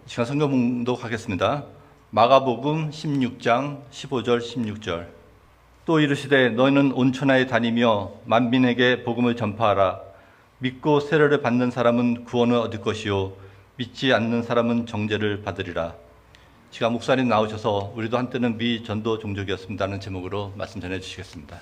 시간 성경 봉독하겠습니다. 마가복음 16장 15절 16절. 또 이르시되 너희는 온 천하에 다니며 만민에게 복음을 전파하라. 믿고 세례를 받는 사람은 구원을 얻을 것이요 믿지 않는 사람은 정죄를 받으리라. 시간 목사님 나오셔서 우리도 한때는 미전도 종족이었습니다는 제목으로 말씀 전해 주시겠습니다.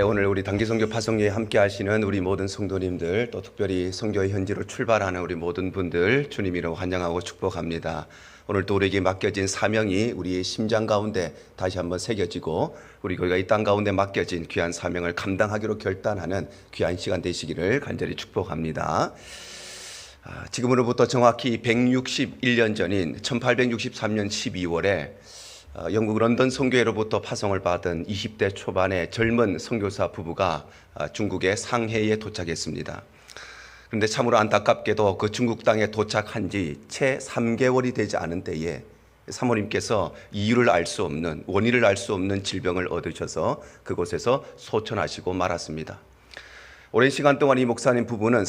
오늘 우리 단기선교 파송회에 함께 하시는 우리 모든 성도님들, 또 특별히 선교의 현지로 출발하는 우리 모든 분들 주님 이름 환영하고 축복합니다. 오늘 또 우리에게 맡겨진 사명이 우리의 심장 가운데 다시 한번 새겨지고 우리 교회가 이 땅 가운데 맡겨진 귀한 사명을 감당하기로 결단하는 귀한 시간 되시기를 간절히 축복합니다. 지금으로부터 정확히 161년 전인 1863년 12월에 영국 런던 선교회로부터 파송을 받은 20대 초반의 젊은 선교사 부부가 중국의 상해에 도착했습니다. 그런데 참으로 안타깝게도 그 중국 땅에 도착한 지 채 3개월이 되지 않은 때에 사모님께서 이유를 알 수 없는, 원인을 알 수 없는 질병을 얻으셔서 그곳에서 소천하시고 말았습니다. 오랜 시간 동안 이 목사님 부부는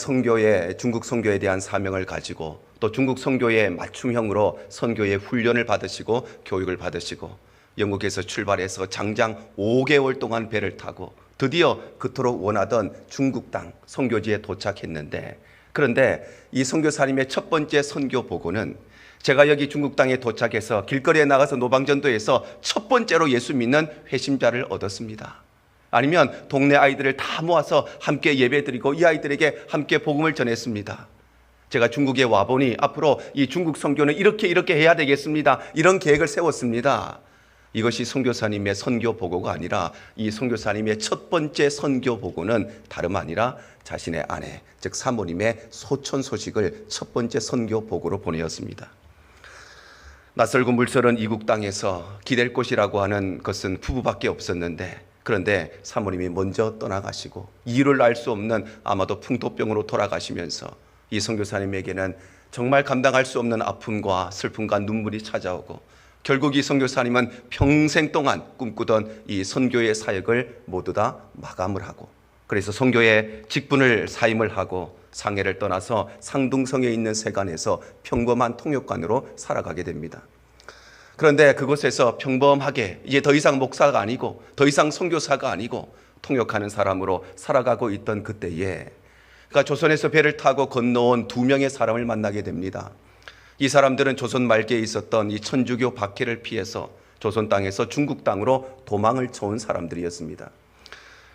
중국 선교에 대한 사명을 가지고 또 중국 선교의 맞춤형으로 선교의 훈련을 받으시고 교육을 받으시고 영국에서 출발해서 장장 5개월 동안 배를 타고 드디어 그토록 원하던 중국 땅 선교지에 도착했는데, 그런데 이 선교사님의 첫 번째 선교 보고는 제가 여기 중국 땅에 도착해서 길거리에 나가서 노방전도에서 첫 번째로 예수 믿는 회심자를 얻었습니다. 아니면 동네 아이들을 다 모아서 함께 예배드리고 이 아이들에게 함께 복음을 전했습니다. 제가 중국에 와보니 앞으로 이 중국 선교는 이렇게 해야 되겠습니다. 이런 계획을 세웠습니다. 이것이 선교사님의 선교 보고가 아니라 이 선교사님의 첫 번째 선교 보고는 다름 아니라 자신의 아내, 즉 사모님의 소천 소식을 첫 번째 선교 보고로 보내었습니다. 낯설고 물설은 이국 땅에서 기댈 곳이라고 하는 것은 부부밖에 없었는데, 그런데 사모님이 먼저 떠나가시고 이유를 알 수 없는 아마도 풍토병으로 돌아가시면서 이 선교사님에게는 정말 감당할 수 없는 아픔과 슬픔과 눈물이 찾아오고 결국 이 선교사님은 평생 동안 꿈꾸던 이 선교의 사역을 모두 다 마감을 하고, 그래서 선교의 직분을 사임을 하고 상해를 떠나서 상둥성에 있는 세간에서 평범한 통역관으로 살아가게 됩니다. 그런데 그곳에서 평범하게 이제 더 이상 목사가 아니고 더 이상 선교사가 아니고 통역하는 사람으로 살아가고 있던 그때에 그러니까 조선에서 배를 타고 건너온 2명의 사람을 만나게 됩니다. 이 사람들은 조선 말기에 있었던 이 천주교 박해를 피해서 조선 땅에서 중국 땅으로 도망을 쳐온 사람들이었습니다.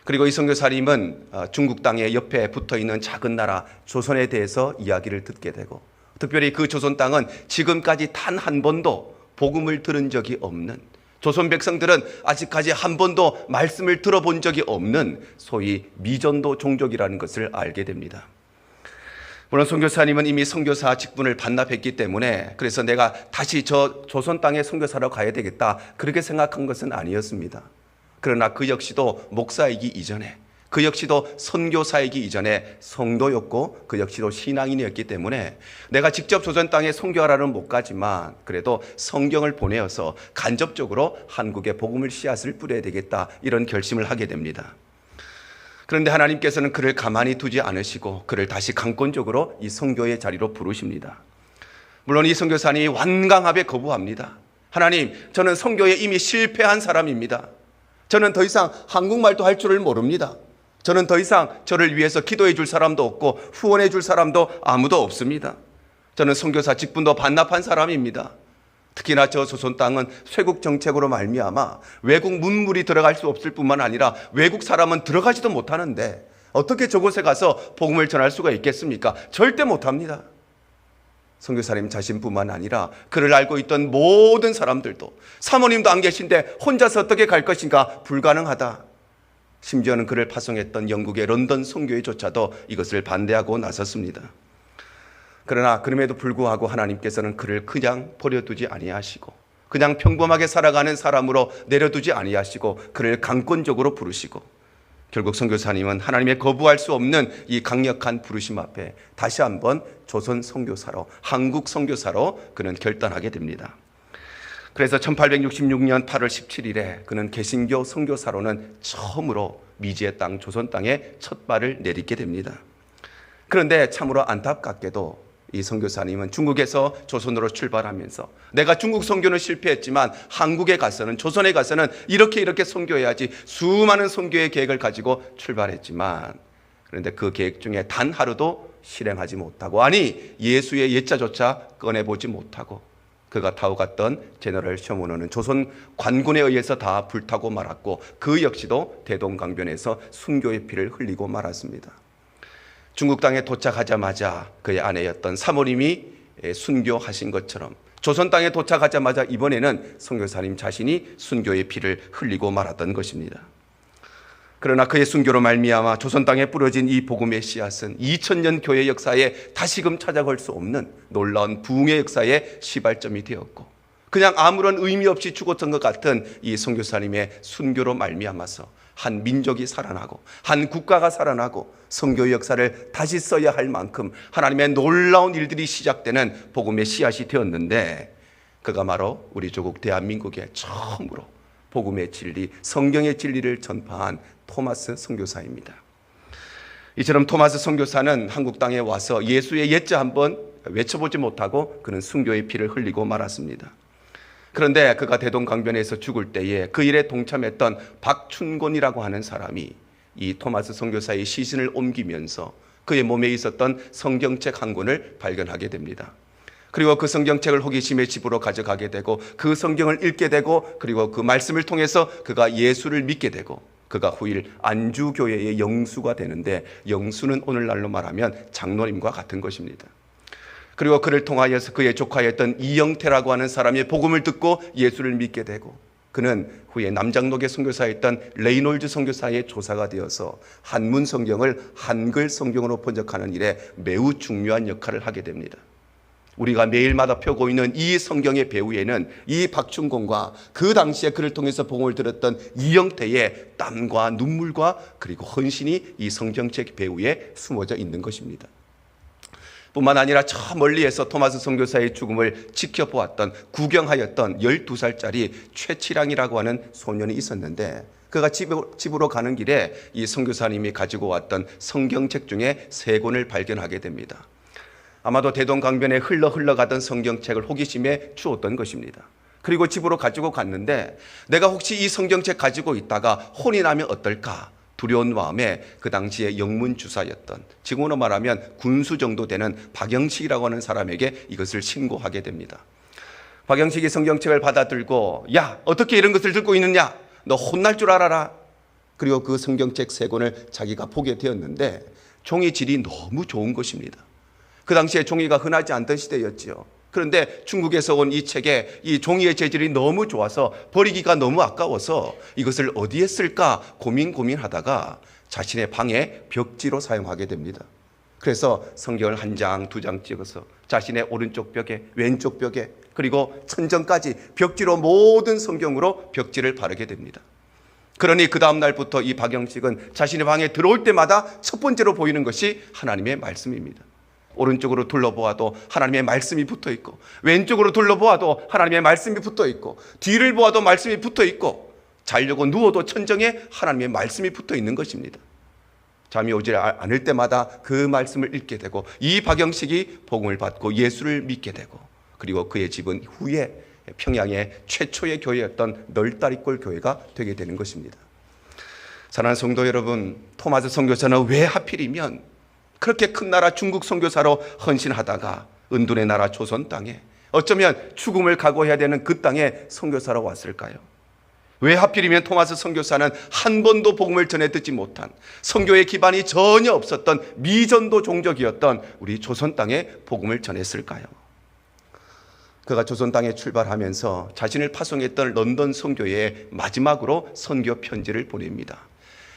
그리고 이 선교사님은 중국 땅의 옆에 붙어있는 작은 나라 조선에 대해서 이야기를 듣게 되고, 특별히 그 조선 땅은 지금까지 단 한 번도 복음을 들은 적이 없는, 조선 백성들은 아직까지 한 번도 말씀을 들어본 적이 없는 소위 미전도 종족이라는 것을 알게 됩니다. 물론 선교사님은 이미 선교사 직분을 반납했기 때문에 그래서 내가 다시 저 조선 땅에 선교사로 가야 되겠다 그렇게 생각한 것은 아니었습니다. 그러나 그 역시도 목사이기 이전에, 그 역시도 선교사이기 이전에 성도였고 그 역시도 신앙인이었기 때문에 내가 직접 조선 땅에 선교하라는 못 가지만 그래도 성경을 보내어서 간접적으로 한국에 복음을 씨앗을 뿌려야 되겠다 이런 결심을 하게 됩니다. 그런데 하나님께서는 그를 가만히 두지 않으시고 그를 다시 강권적으로 이 선교의 자리로 부르십니다. 물론 이 선교사님이 완강하게 거부합니다. 하나님, 저는 선교에 이미 실패한 사람입니다. 저는 더 이상 한국말도 할 줄을 모릅니다. 저는 더 이상 저를 위해서 기도해 줄 사람도 없고 후원해 줄 사람도 아무도 없습니다. 저는 선교사 직분도 반납한 사람입니다. 특히나 저 조선 땅은 쇄국 정책으로 말미암아 외국 문물이 들어갈 수 없을 뿐만 아니라 외국 사람은 들어가지도 못하는데 어떻게 저곳에 가서 복음을 전할 수가 있겠습니까? 절대 못합니다. 선교사님 자신뿐만 아니라 그를 알고 있던 모든 사람들도 사모님도 안 계신데 혼자서 어떻게 갈 것인가, 불가능하다. 심지어는 그를 파송했던 영국의 런던 선교회조차도 이것을 반대하고 나섰습니다. 그러나 그럼에도 불구하고 하나님께서는 그를 그냥 버려두지 아니하시고 그냥 평범하게 살아가는 사람으로 내려두지 아니하시고 그를 강권적으로 부르시고 결국 선교사님은 하나님의 거부할 수 없는 이 강력한 부르심 앞에 다시 한번 조선 선교사로, 한국 선교사로 그는 결단하게 됩니다. 그래서 1866년 8월 17일에 그는 개신교 선교사로는 처음으로 미지의 땅 조선 땅에 첫 발을 내딛게 됩니다. 그런데 참으로 안타깝게도 이 선교사님은 중국에서 조선으로 출발하면서 내가 중국 선교는 실패했지만 한국에 가서는, 조선에 가서는 이렇게 선교해야지, 수많은 선교의 계획을 가지고 출발했지만, 그런데 그 계획 중에 단 하루도 실행하지 못하고, 아니 예수의 옛자조차 꺼내보지 못하고, 그가 타고 갔던 제너럴 셔먼호는 조선 관군에 의해서 다 불타고 말았고, 그 역시도 대동강변에서 순교의 피를 흘리고 말았습니다. 중국 땅에 도착하자마자 그의 아내였던 사모님이 순교하신 것처럼 조선 땅에 도착하자마자 이번에는 선교사님 자신이 순교의 피를 흘리고 말았던 것입니다. 그러나 그의 순교로 말미암아 조선 땅에 뿌려진 이 복음의 씨앗은 2000년 교회 역사에 다시금 찾아갈 수 없는 놀라운 부흥의 역사의 시발점이 되었고, 그냥 아무런 의미 없이 죽었던 것 같은 이 선교사님의 순교로 말미암아서 한 민족이 살아나고, 한 국가가 살아나고, 선교의 역사를 다시 써야 할 만큼 하나님의 놀라운 일들이 시작되는 복음의 씨앗이 되었는데, 그가 바로 우리 조국 대한민국에 처음으로 복음의 진리, 성경의 진리를 전파한 토마스 선교사입니다. 이처럼 토마스 선교사는 한국 땅에 와서 예수의 옛자 한번 외쳐보지 못하고 그는 순교의 피를 흘리고 말았습니다. 그런데 그가 대동강변에서 죽을 때에 그 일에 동참했던 박춘곤이라고 하는 사람이 이 토마스 선교사의 시신을 옮기면서 그의 몸에 있었던 성경책 한 권을 발견하게 됩니다. 그리고 그 성경책을 호기심에 집으로 가져가게 되고, 그 성경을 읽게 되고, 그리고 그 말씀을 통해서 그가 예수를 믿게 되고, 그가 후일 안주교회의 영수가 되는데, 영수는 오늘날로 말하면 장로님과 같은 것입니다. 그리고 그를 통하여서 그의 조카였던 이영태라고 하는 사람의 복음을 듣고 예수를 믿게 되고, 그는 후에 남장록의 선교사였던 레이놀드 선교사의 조사가 되어서 한문 성경을 한글 성경으로 번역하는 일에 매우 중요한 역할을 하게 됩니다. 우리가 매일마다 펴고 있는 이 성경의 배후에는 이 박춘곤과 그 당시에 그를 통해서 복음을 들었던 이영태의 땀과 눈물과 그리고 헌신이 이 성경책 배후에 숨어져 있는 것입니다. 뿐만 아니라 저 멀리에서 토마스 선교사의 죽음을 지켜보았던, 구경하였던 12살짜리 최치랑이라고 하는 소년이 있었는데, 그가 집으로 가는 길에 이 선교사님이 가지고 왔던 성경책 중에 3권을 발견하게 됩니다. 아마도 대동강변에 흘러가던 성경책을 호기심에 주었던 것입니다. 그리고 집으로 가지고 갔는데, 내가 혹시 이 성경책 가지고 있다가 혼이 나면 어떨까 두려운 마음에 그 당시에 영문주사였던, 지금으로 말하면 군수 정도 되는 박영식이라고 하는 사람에게 이것을 신고하게 됩니다. 박영식이 성경책을 받아들고, 야, 어떻게 이런 것을 들고 있느냐, 너 혼날 줄 알아라. 그리고 그 성경책 3권을 자기가 보게 되었는데 종이 질이 너무 좋은 것입니다. 그 당시에 종이가 흔하지 않던 시대였지요. 그런데 중국에서 온 이 책에 이 종이의 재질이 너무 좋아서 버리기가 너무 아까워서 이것을 어디에 쓸까 고민하다가 자신의 방에 벽지로 사용하게 됩니다. 그래서 성경을 1장, 2장 찍어서 자신의 오른쪽 벽에, 왼쪽 벽에, 그리고 천정까지 벽지로 모든 성경으로 벽지를 바르게 됩니다. 그러니 그 다음 날부터 이 박영식은 자신의 방에 들어올 때마다 첫 번째로 보이는 것이 하나님의 말씀입니다. 오른쪽으로 둘러보아도 하나님의 말씀이 붙어 있고, 왼쪽으로 둘러보아도 하나님의 말씀이 붙어 있고, 뒤를 보아도 말씀이 붙어 있고, 자려고 누워도 천정에 하나님의 말씀이 붙어 있는 것입니다. 잠이 오지 않을 때마다 그 말씀을 읽게 되고, 이 박영식이 복음을 받고 예수를 믿게 되고, 그리고 그의 집은 후에 평양의 최초의 교회였던 널다리골 교회가 되게 되는 것입니다. 사랑하는 성도 여러분, 토마스 선교사는 왜 하필이면 그렇게 큰 나라 중국 선교사로 헌신하다가 은둔의 나라 조선 땅에, 어쩌면 죽음을 각오해야 되는 그 땅에 선교사로 왔을까요? 왜 하필이면 토마스 선교사는 한 번도 복음을 전해 듣지 못한, 선교의 기반이 전혀 없었던 미전도 종족이었던 우리 조선 땅에 복음을 전했을까요? 그가 조선 땅에 출발하면서 자신을 파송했던 런던 선교회에 마지막으로 선교 편지를 보냅니다.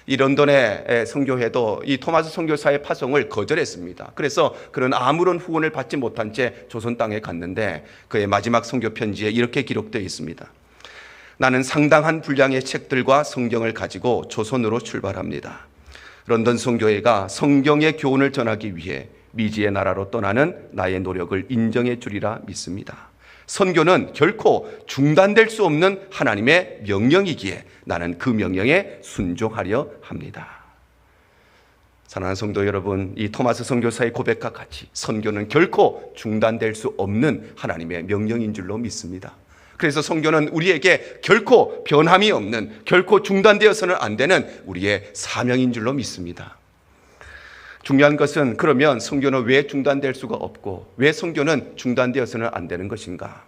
이 런던의 선교회도 이 토마스 선교사의 파송을 거절했습니다. 그래서 그는 아무런 후원을 받지 못한 채 조선 땅에 갔는데, 그의 마지막 선교 편지에 이렇게 기록되어 있습니다. 나는 상당한 분량의 책들과 성경을 가지고 조선으로 출발합니다. 런던 선교회가 성경의 교훈을 전하기 위해 미지의 나라로 떠나는 나의 노력을 인정해 주리라 믿습니다. 선교는 결코 중단될 수 없는 하나님의 명령이기에 나는 그 명령에 순종하려 합니다. 사랑하는 성도 여러분, 이 토마스 선교사의 고백과 같이 선교는 결코 중단될 수 없는 하나님의 명령인 줄로 믿습니다. 그래서 선교는 우리에게 결코 변함이 없는, 결코 중단되어서는 안 되는 우리의 사명인 줄로 믿습니다. 중요한 것은 그러면 선교는 왜 중단될 수가 없고 왜 선교는 중단되어서는 안 되는 것인가?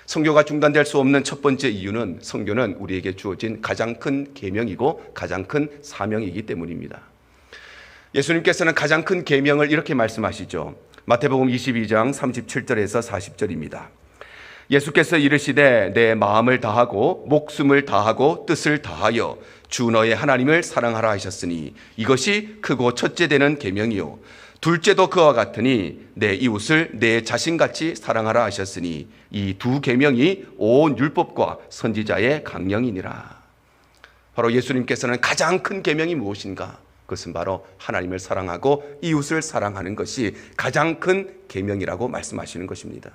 선교가 중단될 수 없는 첫 번째 이유는 선교는 우리에게 주어진 가장 큰 계명이고 가장 큰 사명이기 때문입니다. 예수님께서는 가장 큰 계명을 이렇게 말씀하시죠. 마태복음 22장 37절에서 40절입니다. 예수께서 이르시되 내 마음을 다하고 목숨을 다하고 뜻을 다하여 주 너의 하나님을 사랑하라 하셨으니 이것이 크고 첫째 되는 계명이요 둘째도 그와 같으니 내 이웃을 내 자신같이 사랑하라 하셨으니 이 두 계명이 온 율법과 선지자의 강령이니라. 바로 예수님께서는 가장 큰 계명이 무엇인가? 그것은 바로 하나님을 사랑하고 이웃을 사랑하는 것이 가장 큰 계명이라고 말씀하시는 것입니다.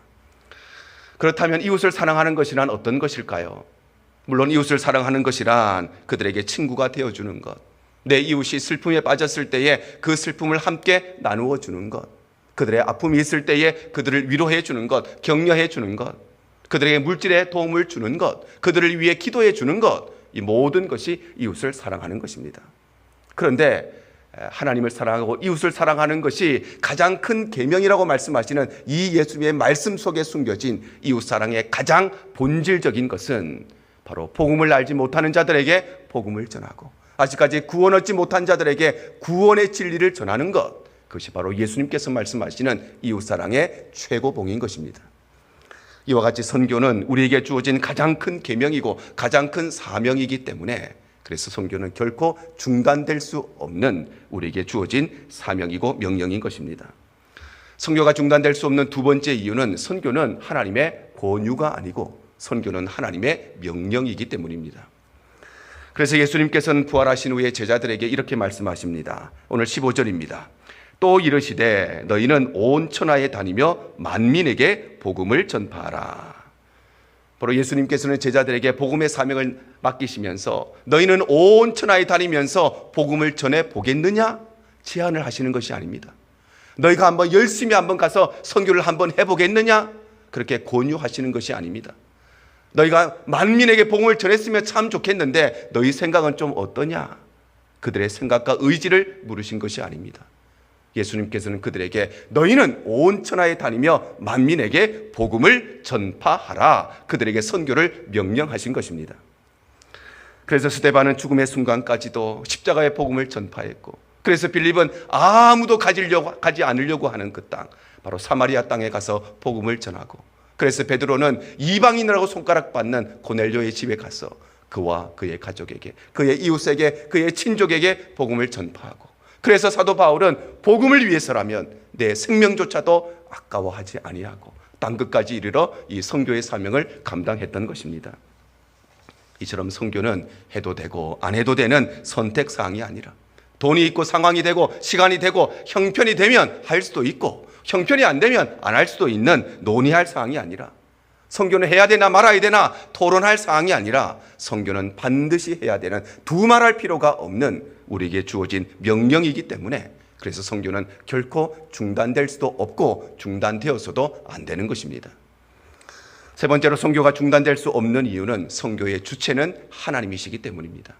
그렇다면 이웃을 사랑하는 것이란 어떤 것일까요? 물론 이웃을 사랑하는 것이란 그들에게 친구가 되어주는 것, 내 이웃이 슬픔에 빠졌을 때에 그 슬픔을 함께 나누어 주는 것, 그들의 아픔이 있을 때에 그들을 위로해 주는 것, 격려해 주는 것, 그들에게 물질의 도움을 주는 것, 그들을 위해 기도해 주는 것, 이 모든 것이 이웃을 사랑하는 것입니다. 그런데 하나님을 사랑하고 이웃을 사랑하는 것이 가장 큰 계명이라고 말씀하시는 이 예수님의 말씀 속에 숨겨진 이웃 사랑의 가장 본질적인 것은 바로 복음을 알지 못하는 자들에게 복음을 전하고 아직까지 구원 얻지 못한 자들에게 구원의 진리를 전하는 것, 그것이 바로 예수님께서 말씀하시는 이웃 사랑의 최고봉인 것입니다. 이와 같이 선교는 우리에게 주어진 가장 큰 계명이고 가장 큰 사명이기 때문에 그래서 선교는 결코 중단될 수 없는 우리에게 주어진 사명이고 명령인 것입니다. 선교가 중단될 수 없는 두 번째 이유는 선교는 하나님의 권유가 아니고 선교는 하나님의 명령이기 때문입니다. 그래서 예수님께서는 부활하신 후에 제자들에게 이렇게 말씀하십니다. 오늘 15절입니다. 또 이르시되 너희는 온 천하에 다니며 만민에게 복음을 전파하라. 바로 예수님께서는 제자들에게 복음의 사명을 맡기시면서 너희는 온 천하에 다니면서 복음을 전해 보겠느냐? 제안을 하시는 것이 아닙니다. 너희가 한번 열심히 한번 가서 선교를 한번 해보겠느냐? 그렇게 권유하시는 것이 아닙니다. 너희가 만민에게 복음을 전했으면 참 좋겠는데 너희 생각은 좀 어떠냐? 그들의 생각과 의지를 물으신 것이 아닙니다. 예수님께서는 그들에게 너희는 온 천하에 다니며 만민에게 복음을 전파하라. 그들에게 선교를 명령하신 것입니다. 그래서 스데반은 죽음의 순간까지도 십자가의 복음을 전파했고, 그래서 빌립은 아무도 가지 않으려고 하는 그 땅, 바로 사마리아 땅에 가서 복음을 전하고, 그래서 베드로는 이방인이라고 손가락받는 고넬료의 집에 가서 그와 그의 가족에게, 그의 이웃에게, 그의 친족에게 복음을 전파하고, 그래서 사도 바울은 복음을 위해서라면 내 생명조차도 아까워하지 아니하고 땅끝까지 이르러 이 선교의 사명을 감당했던 것입니다. 이처럼 선교는 해도 되고 안 해도 되는 선택사항이 아니라 돈이 있고 상황이 되고 시간이 되고 형편이 되면 할 수도 있고 형편이 안 되면 안 할 수도 있는 논의할 사항이 아니라, 선교는 해야 되나 말아야 되나 토론할 사항이 아니라 선교는 반드시 해야 되는, 두말할 필요가 없는 우리에게 주어진 명령이기 때문에 그래서 선교는 결코 중단될 수도 없고 중단되어서도 안 되는 것입니다. 세 번째로 선교가 중단될 수 없는 이유는 선교의 주체는 하나님이시기 때문입니다.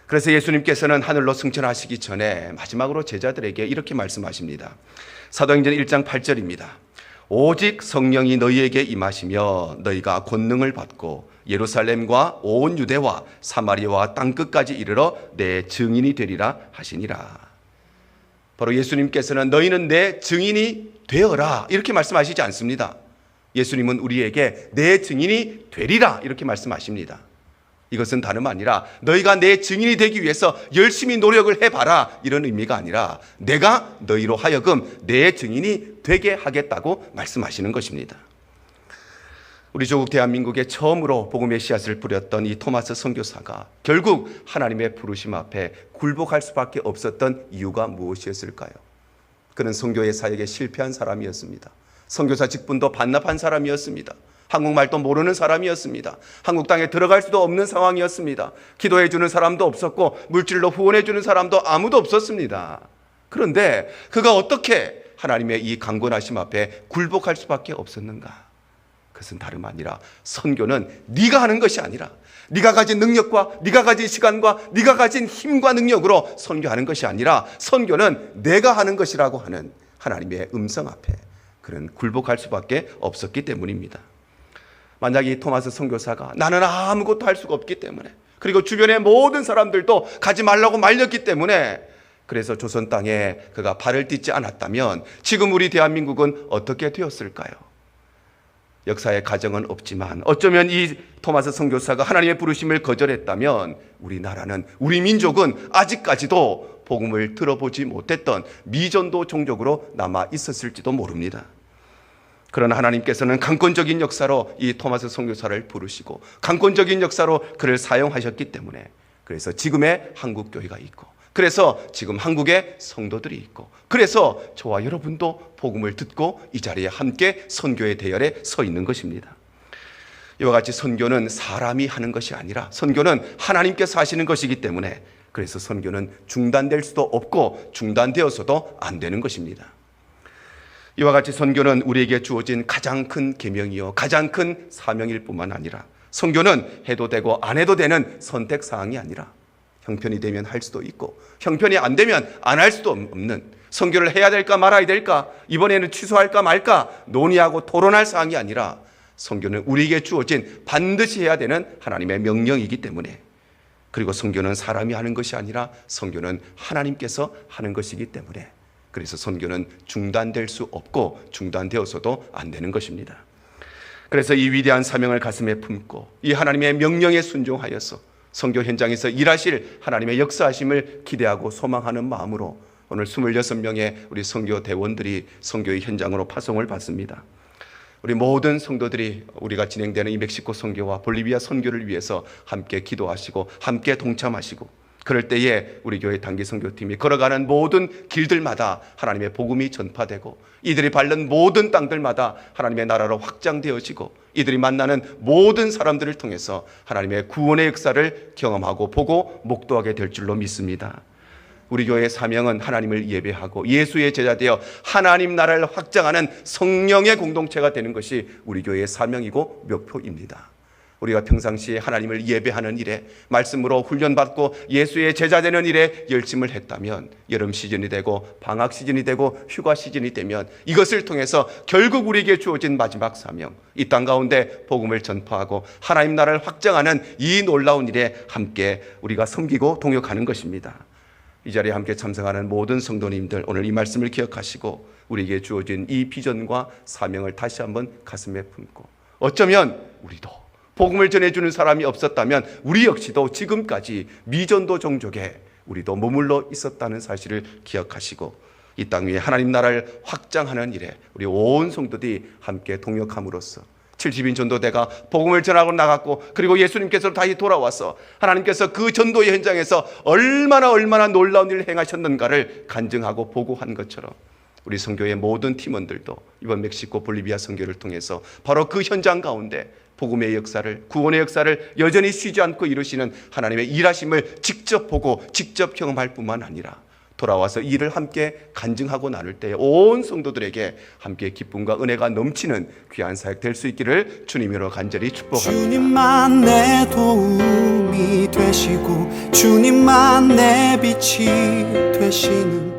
그래서 예수님께서는 하늘로 승천하시기 전에 마지막으로 제자들에게 이렇게 말씀하십니다. 사도행전 1장 8절입니다. 오직 성령이 너희에게 임하시며 너희가 권능을 받고 예루살렘과 온 유대와 사마리아와 땅끝까지 이르러 내 증인이 되리라 하시니라. 바로 예수님께서는 너희는 내 증인이 되어라 이렇게 말씀하시지 않습니다. 예수님은 우리에게 내 증인이 되리라 이렇게 말씀하십니다. 이것은 다름 아니라 너희가 내 증인이 되기 위해서 열심히 노력을 해봐라 이런 의미가 아니라 내가 너희로 하여금 내 증인이 되게 하겠다고 말씀하시는 것입니다. 우리 조국 대한민국에 처음으로 복음의 씨앗을 뿌렸던 이 토마스 선교사가 결국 하나님의 부르심 앞에 굴복할 수밖에 없었던 이유가 무엇이었을까요? 그는 선교의 사역에 실패한 사람이었습니다. 선교사 직분도 반납한 사람이었습니다. 한국말도 모르는 사람이었습니다. 한국 땅에 들어갈 수도 없는 상황이었습니다. 기도해 주는 사람도 없었고 물질로 후원해 주는 사람도 아무도 없었습니다. 그런데 그가 어떻게 하나님의 이 강권하심 앞에 굴복할 수밖에 없었는가? 그것은 다름 아니라 선교는 네가 하는 것이 아니라 네가 가진 능력과 네가 가진 시간과 네가 가진 힘과 능력으로 선교하는 것이 아니라 선교는 내가 하는 것이라고 하는 하나님의 음성 앞에 그는 굴복할 수밖에 없었기 때문입니다. 만약 이 토마스 선교사가 나는 아무것도 할 수가 없기 때문에 그리고 주변의 모든 사람들도 가지 말라고 말렸기 때문에 그래서 조선 땅에 그가 발을 딛지 않았다면 지금 우리 대한민국은 어떻게 되었을까요? 역사의 가정은 없지만 어쩌면 이 토마스 선교사가 하나님의 부르심을 거절했다면 우리나라는 우리 민족은 아직까지도 복음을 들어보지 못했던 미전도 종족으로 남아 있었을지도 모릅니다. 그러나 하나님께서는 강권적인 역사로 이 토마스 선교사를 부르시고 강권적인 역사로 그를 사용하셨기 때문에 그래서 지금의 한국교회가 있고 그래서 지금 한국에 성도들이 있고 그래서 저와 여러분도 복음을 듣고 이 자리에 함께 선교의 대열에 서 있는 것입니다. 이와 같이 선교는 사람이 하는 것이 아니라 선교는 하나님께서 하시는 것이기 때문에 그래서 선교는 중단될 수도 없고 중단되어서도 안 되는 것입니다. 이와 같이 선교는 우리에게 주어진 가장 큰 계명이요 가장 큰 사명일 뿐만 아니라 선교는 해도 되고 안 해도 되는 선택사항이 아니라 형편이 되면 할 수도 있고 형편이 안 되면 안 할 수도 없는 선교를 해야 될까 말아야 될까 이번에는 취소할까 말까 논의하고 토론할 사항이 아니라 선교는 우리에게 주어진 반드시 해야 되는 하나님의 명령이기 때문에 그리고 선교는 사람이 하는 것이 아니라 선교는 하나님께서 하는 것이기 때문에 그래서 선교는 중단될 수 없고 중단되어서도 안 되는 것입니다. 그래서 이 위대한 사명을 가슴에 품고 이 하나님의 명령에 순종하여서 선교 현장에서 일하실 하나님의 역사하심을 기대하고 소망하는 마음으로 오늘 26명의 우리 선교 대원들이 선교의 현장으로 파송을 받습니다. 우리 모든 성도들이 우리가 진행되는 이 멕시코 선교와 볼리비아 선교를 위해서 함께 기도하시고 함께 동참하시고 그럴 때에 우리 교회 단기 선교팀이 걸어가는 모든 길들마다 하나님의 복음이 전파되고 이들이 밟는 모든 땅들마다 하나님의 나라로 확장되어지고 이들이 만나는 모든 사람들을 통해서 하나님의 구원의 역사를 경험하고 보고 목도하게 될 줄로 믿습니다. 우리 교회의 사명은 하나님을 예배하고 예수의 제자 되어 하나님 나라를 확장하는 성령의 공동체가 되는 것이 우리 교회의 사명이고 목표입니다. 우리가 평상시에 하나님을 예배하는 일에 말씀으로 훈련받고 예수의 제자 되는 일에 열심을 했다면 여름 시즌이 되고 방학 시즌이 되고 휴가 시즌이 되면 이것을 통해서 결국 우리에게 주어진 마지막 사명 이 땅 가운데 복음을 전파하고 하나님 나라를 확장하는 이 놀라운 일에 함께 우리가 섬기고 동역하는 것입니다. 이 자리에 함께 참석하는 모든 성도님들 오늘 이 말씀을 기억하시고 우리에게 주어진 이 비전과 사명을 다시 한번 가슴에 품고 어쩌면 우리도 복음을 전해주는 사람이 없었다면 우리 역시도 지금까지 미전도 종족에 우리도 머물러 있었다는 사실을 기억하시고 이 땅 위에 하나님 나라를 확장하는 일에 우리 온 성도들이 함께 동역함으로써 70인 전도대가 복음을 전하고 나갔고 그리고 예수님께서 다시 돌아와서 하나님께서 그 전도의 현장에서 얼마나 놀라운 일을 행하셨는가를 간증하고 보고한 것처럼 우리 선교의 모든 팀원들도 이번 멕시코 볼리비아 선교를 통해서 바로 그 현장 가운데 복음의 역사를 구원의 역사를 여전히 쉬지 않고 이루시는 하나님의 일하심을 직접 보고 직접 경험할 뿐만 아니라 돌아와서 이를 함께 간증하고 나눌 때 온 성도들에게 함께 기쁨과 은혜가 넘치는 귀한 사역 될 수 있기를 주님으로 간절히 축복합니다. 주님만 내 도움이 되시고 주님만 내 빛이 되시는